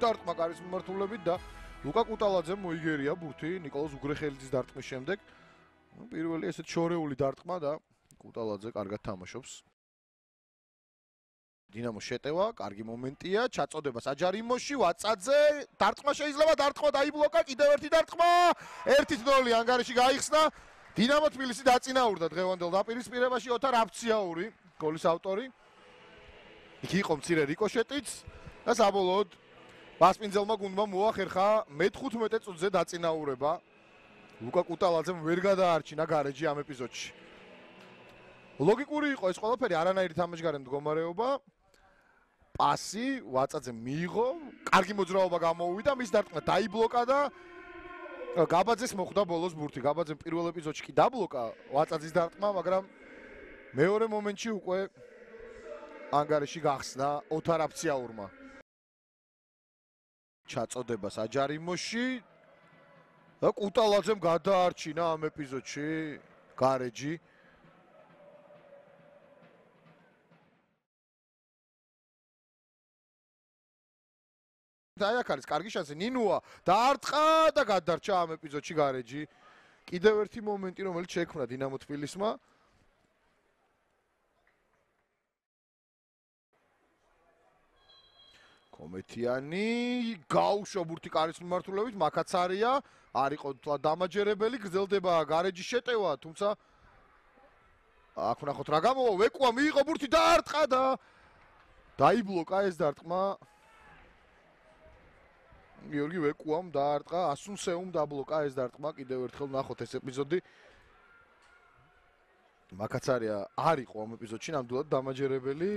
დარტყმა კარის მიმართულებით და ლუკა კუტალაძემ მოიგერია ბურთი ნიკოლოზ უგრეხელიძის დარტყმის შემდეგ. პირველი ესეთ შორეული დარტყმა და კუტალაძე კარგად თამაშობს. დინამო შეტევა, კარგი მომენტია, ჩაწოდება საჯარიმოში, ვაწაძე, დარტყმა შეიძლება, დარტყმა დაიბლოკა, კიდევ ერთი დარტყმა, 1-0 ანგარიში გაიხსნა. დინამო თბილისი დაწინაურდა დღევანდელ დაპირისპირებაში ოთარ აფციაური, გოლის ავტორი. იქ იყო მცირე რიკოშეტიც და საბოლოოდ პასპინძელმა გუნდმა მოახერხა მე-15 წუთზე დაწინაურება. ლუკა კუტალაძემ ვერ გადაარჩინა გარეჯი ამ ეპიზოდში. ლოგიკური იყო ეს ყველაფერი, არანაირი თამაშგარე მდგომარეობა. პასი ვაწაძემ მიიღო, კარგი მოძრაობა გამოუვიდა, მის დარტყმა დაიბლოკა და გაბაძეს მოხვდა ბოლოს ბურთი. გაბაძემ პირველ ეპიზოდში კი დაბლოკა ვაწაძის დარტყმა, მაგრამ მეორე მომენტში უკვე ანგარიში გახსნა ოთარ აფციაურმა. ჩაწოდება საჯარიმოში და კუტალაძემ გადაარჩინა ამ ეპიზოდში გარეჯი. აი აქ არის კარგი შანსი, ნინუა დაარტყა და გადარჩა ამ ეპიზოდში გარეჯი. კიდევ ერთი მომენტი, რომელიც შექმნა დინამო თბილისმა. კომეთიანი გაუშვა ბურთი კარის მიმართულებით, მაკაცარია არ იყო თლა დამაჯერებელი, გრძელდება გარეჯის შეტევა, თუმცა აქ ვნახოთ რა გამოვა, ვეკუა მიიღო ბურთი დაარტყა და დაიბლოკა ეს დარტყმა. გიორგი ვეკუამ დაარტყა, ასუნსეუმ დაბლოკა ეს დარტყმა, კიდევ ერთხელ ვნახოთ ეს ეპიზოდი. მაკაცარია არ იყო ამ ეპიზოდში ნამდვილად დამაჯერებელი.